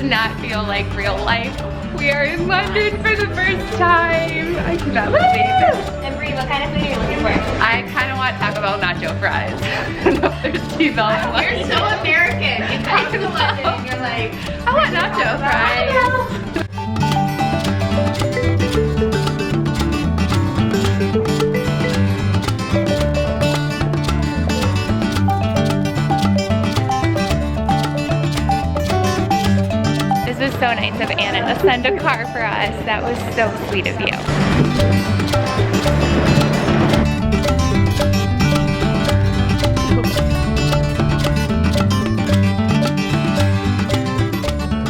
not feel like real life. We are in London for the first time. I cannot believe it. And Bri, what kind of food are you looking for? I kind of want Taco Bell nacho fries. No, there's T-Bell in London. You're so American. You come to London and you're like, I want nacho fries. This was so nice of Anna to send a car for us. That was so sweet of you.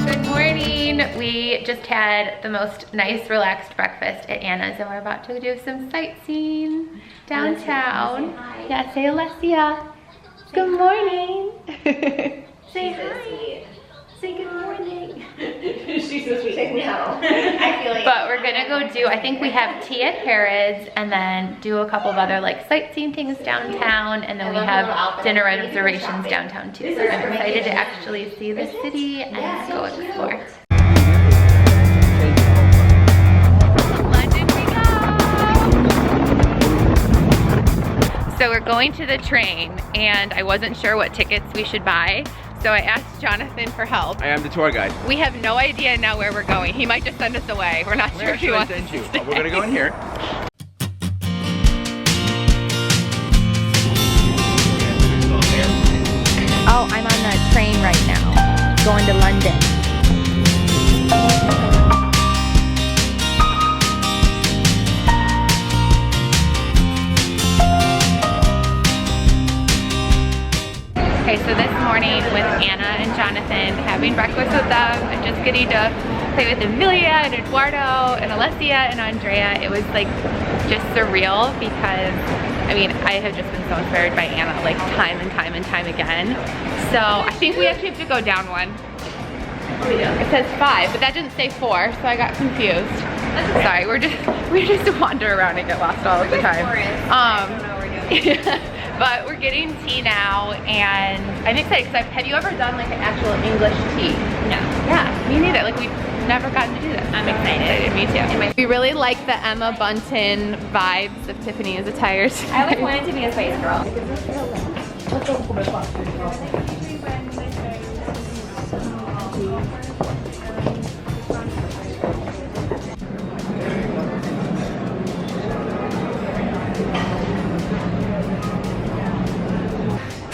Good morning. We just had the most nice relaxed breakfast at Anna's and we're about to do some sightseeing downtown. Yeah, say Alessia. Good morning. Say hi. Say good morning. she's so sweet. Like, no. I feel like. But we're gonna go do, I think we have tea at Harrods and then do a couple of other like sightseeing things downtown, and then we have dinner reservations downtown too. So I'm excited to actually see the city and go explore. London we go! So we're going to the train and I wasn't sure what tickets we should buy. So I asked Jonathan for help. I am the tour guide. We have no idea now where we're going. He might just send us away. We're not sure if he wants us to stay. We're gonna go in here. Oh, I'm on the train right now, going to London. Okay, so this morning with Anna and Jonathan, having breakfast with them and just getting to play with Amelia and Eduardo and Alessia and Andrea, it was like just surreal because, I mean, I have just been so inspired by Anna like time and time and time again. So I think we actually have to go down one. It says 5, but that didn't say 4, so I got confused. Sorry, we just wander around and get lost all of the time. But we're getting tea now, and I'm excited because have you ever done like an actual English tea? No. Yeah, me neither. Like we've never gotten to do this. I'm excited. Me too. We really like the Emma Bunton vibes of Tiffany's attire. I always wanted to be a Spice Girl.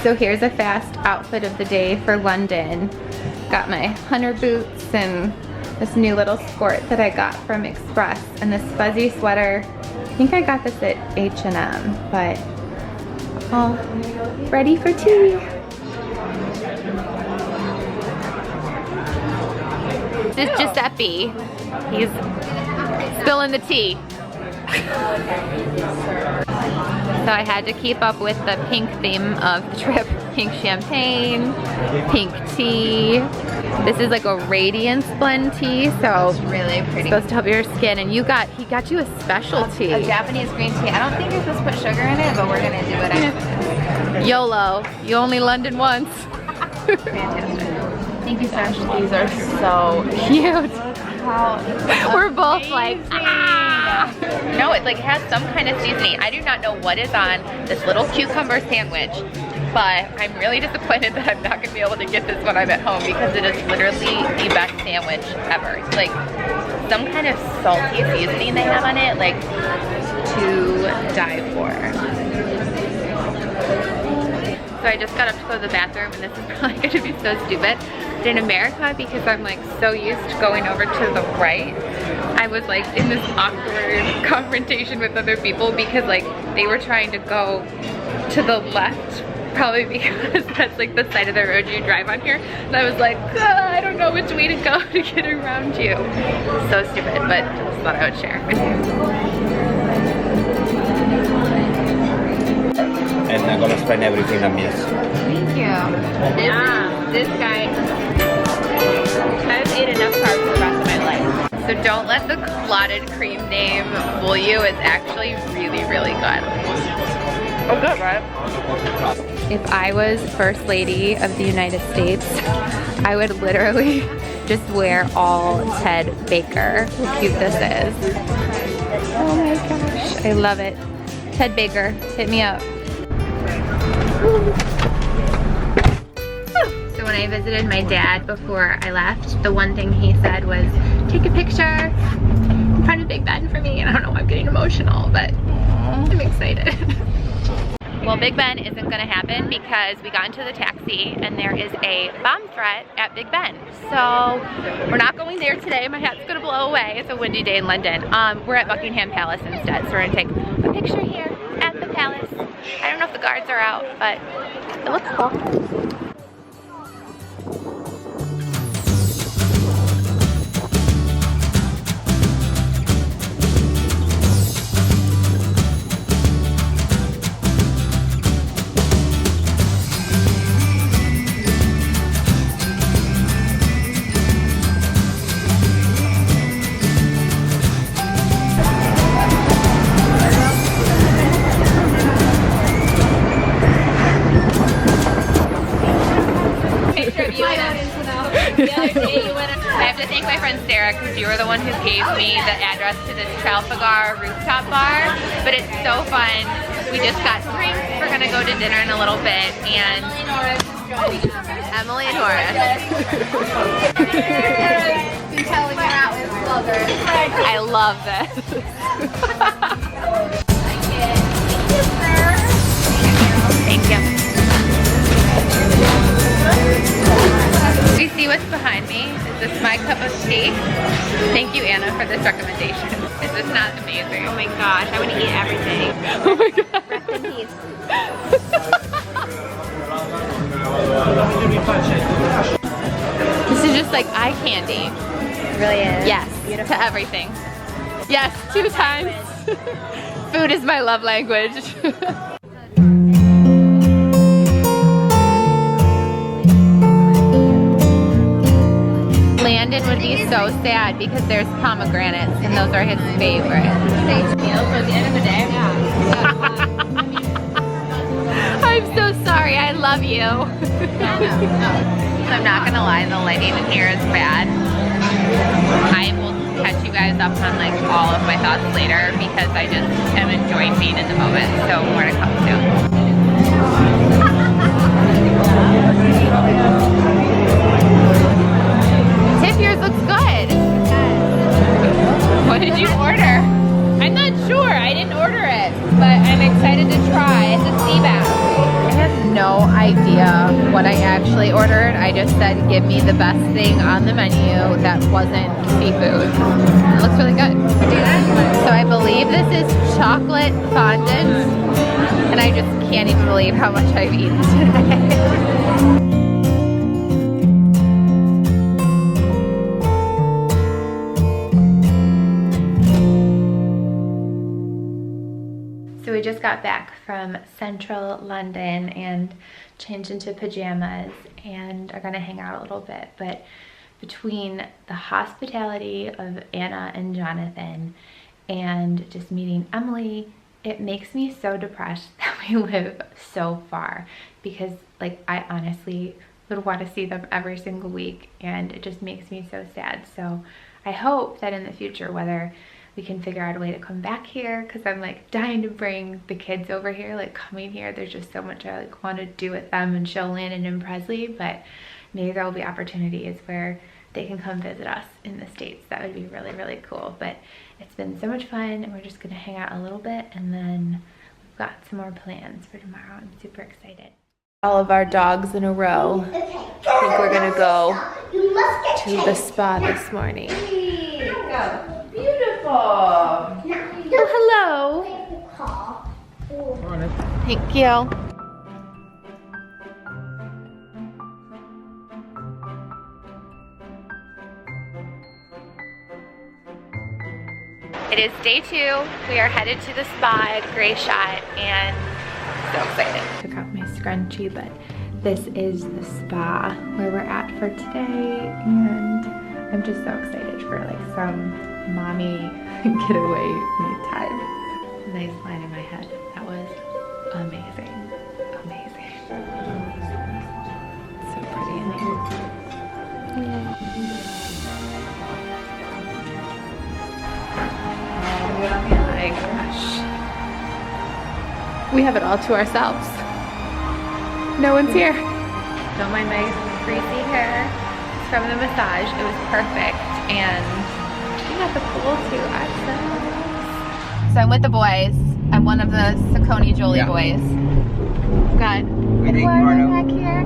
So here's a fast outfit of the day for London. Got my hunter boots and this new little skirt that I got from Express and this fuzzy sweater. I think I got this at H&M, but all ready for tea. This is Giuseppe. He's spilling the tea. So I had to keep up with the pink theme of the trip. Pink champagne, pink tea. This is like a radiance blend tea, so it's really pretty. It's supposed to help your skin. And he got you a specialty. A Japanese green tea. I don't think you're supposed to put sugar in it, but we're gonna do it anyway. YOLO. You only London once. Fantastic. Thank you so much. These are so cute. We're both like, ah! No, it like has some kind of seasoning. I do not know what is on this little cucumber sandwich, but I'm really disappointed that I'm not gonna be able to get this when I'm at home because it is literally the best sandwich ever. It's like some kind of salty seasoning they have on it, like to die for. So I just got up to go to the bathroom and this is probably gonna be so stupid. But in America, because I'm like so used to going over to the right, I was like in this awkward confrontation with other people because like they were trying to go to the left, probably because that's like the side of the road you drive on here. And I was like, I don't know which way to go to get around you. So stupid, but just thought I would share. And I'm gonna spend everything on this. Thank you. This guy, I've ate enough carbs for the rest of my life. So don't let the clotted cream name fool you. It's actually really, really good. Oh, good, right? If I was First Lady of the United States, I would literally just wear all Ted Baker. How cute this is. Oh my gosh, I love it. Ted Baker, hit me up. So when I visited my dad before I left, the one thing he said was, take a picture in front of Big Ben for me. And I don't know why I'm getting emotional, but I'm excited. Well, Big Ben isn't gonna happen because we got into the taxi and there is a bomb threat at Big Ben. So we're not going there today. My hat's gonna blow away. It's a windy day in London. We're at Buckingham Palace instead. So we're gonna take a picture here at the palace. I don't know if the guards are out, but it looks cool. I have to thank my friend Sarah because you were the one who gave me the address to this Trafalgar rooftop bar, but it's so fun. We just got drinks. We're gonna go to dinner in a little bit, and Emily Norris. I love this. Thank you. Do you see what's behind me? Is this my cup of tea? Thank you, Anna, for this recommendation. Is this not amazing? Oh my gosh, I want to eat everything. Oh my god. Rest in peace. This is just like eye candy. It really is. Yes, Beautiful. to everything. Yes, 2 times. Food is my love language. Landon would be so sad because there's pomegranates and those are his favorite. Meal for the end of the day. I'm so sorry, I love you. I'm not gonna lie, the lighting in here is bad. I will catch you guys up on like all of my thoughts later because I just am enjoying being in the moment, so more to come soon. Tiff, yours looks good. What did you order? I'm not sure. I didn't order it, but I'm excited to try. It's a sea bass. I have no idea what I actually ordered. I just said, give me the best thing on the menu that wasn't seafood. It looks really good. So I believe this is chocolate fondant, and I just can't even believe how much I've eaten today. So we just got back from central London and changed into pajamas and are gonna hang out a little bit. But between the hospitality of Anna and Jonathan and just meeting Emily, it makes me so depressed that we live so far because like I honestly would want to see them every single week and it just makes me so sad. So I hope that in the future, whether we can figure out a way to come back here because I'm like dying to bring the kids over here, like coming here. There's just so much I like want to do with them and show Landon and Presley, but maybe there will be opportunities where they can come visit us in the States. That would be really, really cool. But it's been so much fun and we're just gonna hang out a little bit and then we've got some more plans for tomorrow. I'm super excited. All of our dogs in a row. I think we're gonna go to the spa this morning. Beautiful. Oh, hello. Thank you. It is day 2. We are headed to the spa at Gray Shot and so excited. Took off my scrunchie, but this is the spa where we're at for today and I'm just so excited for like some mommy getaway me time. Nice line in my head. That was amazing. Amazing. So pretty in here. My gosh. We have it all to ourselves. No one's here. Don't mind my greasy hair. It's from the massage. It was perfect. And we got the pool to ourselves. So I'm with the boys. I'm one of the Saccone and Joly boys. Got Brianna K here.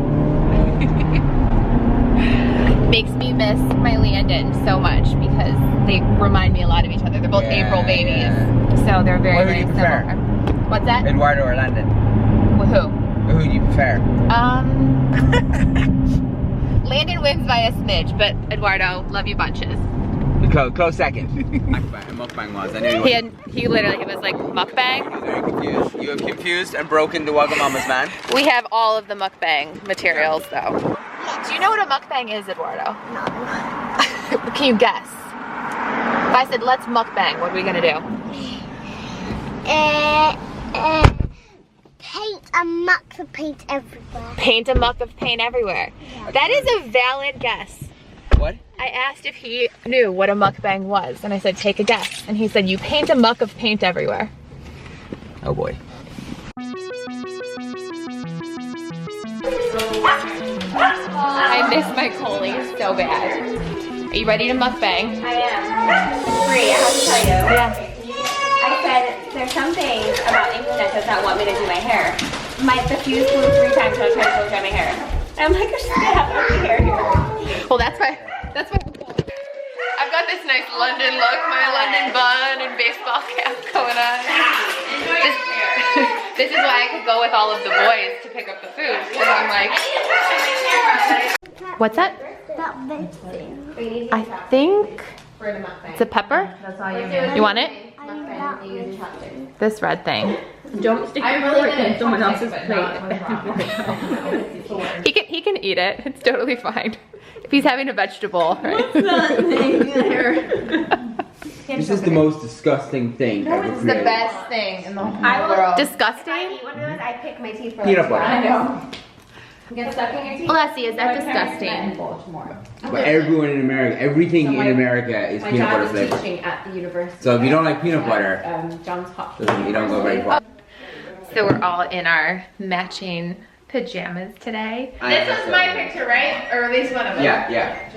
Makes me miss my Landon so much because they remind me a lot of each other. They're both April babies. So they're very, very similar. What's that? Eduardo or Landon? Who? Who do you prefer? Landon wins by a smidge, but Eduardo, love you bunches. Close second. Mukbang was. I knew he literally was like mukbang. He was very confused. You were confused and broken the Wagamama's man. We have all of the mukbang materials though. Do you know what a mukbang is, Eduardo? No. Can you guess? If I said let's mukbang, what are we gonna do? Paint a muck of paint everywhere. Paint a muck of paint everywhere. Yeah. That is a valid guess. What? I asked if he knew what a mukbang was, and I said, take a guess. And he said, you paint a muck of paint everywhere. Oh boy. I miss my colies so bad. Are you ready to mukbang? I am. Bree, I have to tell you. Yeah. I said, there's some things about English that does not want me to do my hair. The fuse blew 3 times when I was trying to blow dry my hair. And I'm like, I should have my hair here. Well, that's why I've got this nice London look, my London bun and baseball cap going on. This is why I could go with all of the boys to pick up the food, because I'm like, what's that? I think it's a pepper. You want it? This red thing. Don't stick your fork in someone else's plate. He can eat it. It's totally fine. If he's having a vegetable, right? What's that thing there? This is the most disgusting thing ever It's the created. best thing in the whole world. Disgusting? I eat one of those, I pick my teeth for Peanut butter. I know. Get stuck in your teeth. Leslie, is that disgusting? But everyone in America, everything in America is peanut butter flavored. teaching at the university. So if you don't like peanut butter, Johns Hopkins. you don't go very far. So we're all in our matching pajamas today. This was my picture, right? Or at least one of them. Yeah, yeah.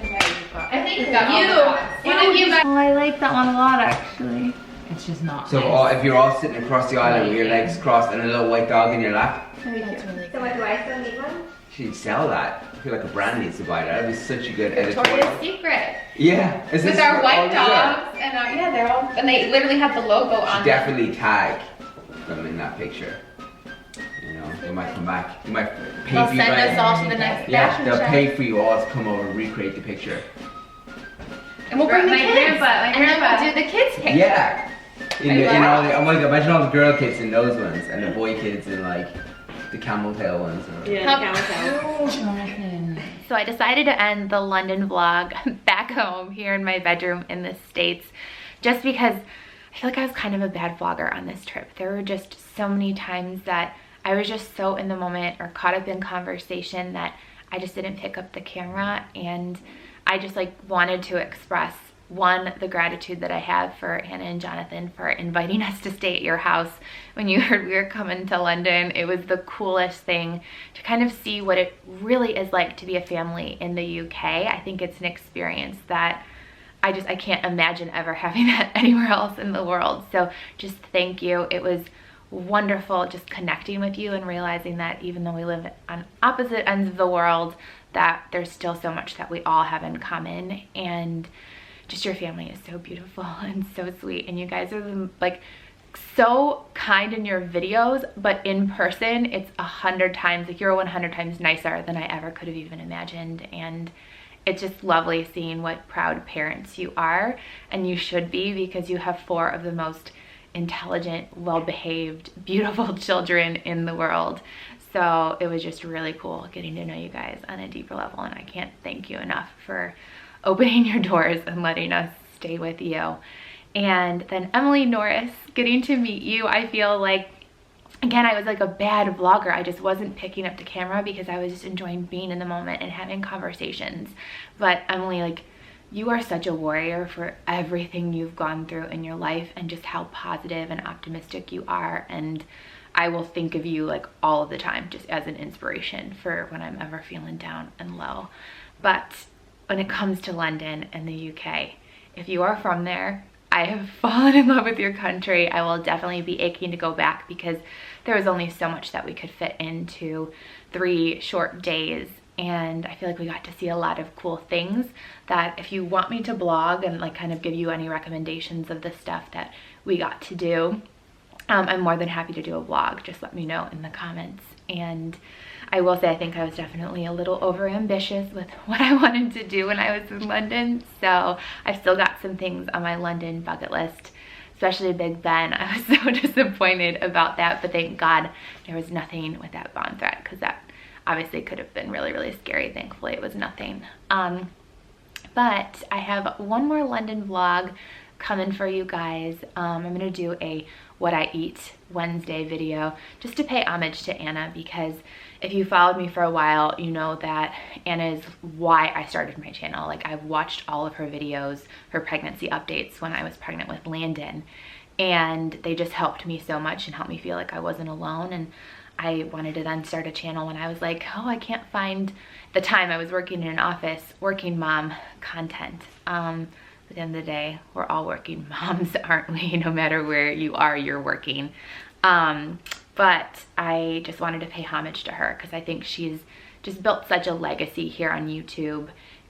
I think one of you. Oh, I like that one a lot actually. It's just not. So if you're all sitting across the island with your legs crossed and a little white dog in your lap, So what, do I still need one? she'd sell that. I feel like a brand needs to buy that. That'd be such a good editorial. Victoria's Secret. Yeah. Is With this our all white these are? dogs and yeah, they're all, and they literally have the logo on them. Definitely tag them in that picture. You know, they might come back. They might pay They'll for you send guys. us all to the next Yeah, fashion they'll show. pay for you all to come over and recreate the picture. And we'll bring the My kids. grandpa, and then we'll do the kids picture. Yeah. In all the, oh my god, imagine all the girl kids in those ones and the boy kids in like the camel tail ones. Yeah, So I decided to end the London vlog back home here in my bedroom in the States, just because I feel like I was kind of a bad vlogger on this trip. There were just so many times that I was just so in the moment or caught up in conversation that I just didn't pick up the camera, and I just like wanted to express, one, the gratitude that I have for Anna and Jonathan for inviting us to stay at your house when you heard we were coming to London. It was the coolest thing to kind of see what it really is like to be a family in the UK. I think it's an experience that I can't imagine ever having that anywhere else in the world. So just thank you. It was wonderful just connecting with you and realizing that even though we live on opposite ends of the world, that there's still so much that we all have in common. And just your family is so beautiful and so sweet, and you guys are like so kind in your videos, but in person it's 100 times, like you're 100 times nicer than I ever could have even imagined. And it's just lovely seeing what proud parents you are, and you should be, because you have 4 of the most intelligent, well-behaved, beautiful children in the world. So it was just really cool getting to know you guys on a deeper level, and I can't thank you enough for opening your doors and letting us stay with you. And then Emily Norris, getting to meet you, I feel like again, I was like a bad vlogger. I just wasn't picking up the camera because I was just enjoying being in the moment and having conversations. But Emily, like, you are such a warrior for everything you've gone through in your life and just how positive and optimistic you are. And I will think of you like all of the time just as an inspiration for when I'm ever feeling down and low. But when it comes to London and the UK, if you are from there, I have fallen in love with your country. I will definitely be aching to go back because there was only so much that we could fit into 3 short days. And I feel like we got to see a lot of cool things that if you want me to blog and like kind of give you any recommendations of the stuff that we got to do, I'm more than happy to do a vlog. Just let me know in the comments. And I will say I think I was definitely a little overambitious with what I wanted to do when I was in London. So I've still got some things on my London bucket list, especially Big Ben. I was so disappointed about that, but thank God there was nothing with that bond threat because that obviously could have been really, really scary. Thankfully it was nothing. But I have one more London vlog coming for you guys. I'm gonna do a what I eat Wednesday video just to pay homage to Anna, because if you followed me for a while, you know that Anna is why I started my channel. Like, I've watched all of her videos, her pregnancy updates when I was pregnant with Landon, and they just helped me so much and helped me feel like I wasn't alone. And I wanted to then start a channel when I was like, oh, I can't find, at the time I was working in an office, working mom content. At the end of the day, we're all working moms, aren't we? No matter where you are, you're working. But I just wanted to pay homage to her because I think she's just built such a legacy here on YouTube,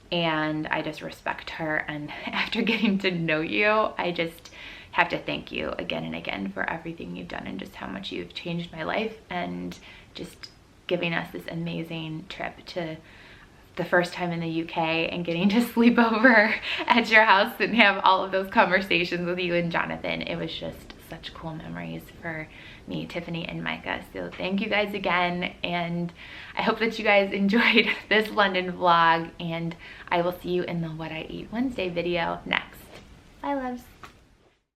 and I just respect her. And after getting to know you, I just have to thank you again and again for everything you've done and just how much you've changed my life and just giving us this amazing trip to the first time in the UK and getting to sleep over at your house and have all of those conversations with you and Jonathan. It was just such cool memories for me, Tiffany, and Myka. So thank you guys again, and I hope that you guys enjoyed this London vlog, and I will see you in the What I Eat Wednesday video next. Bye, loves.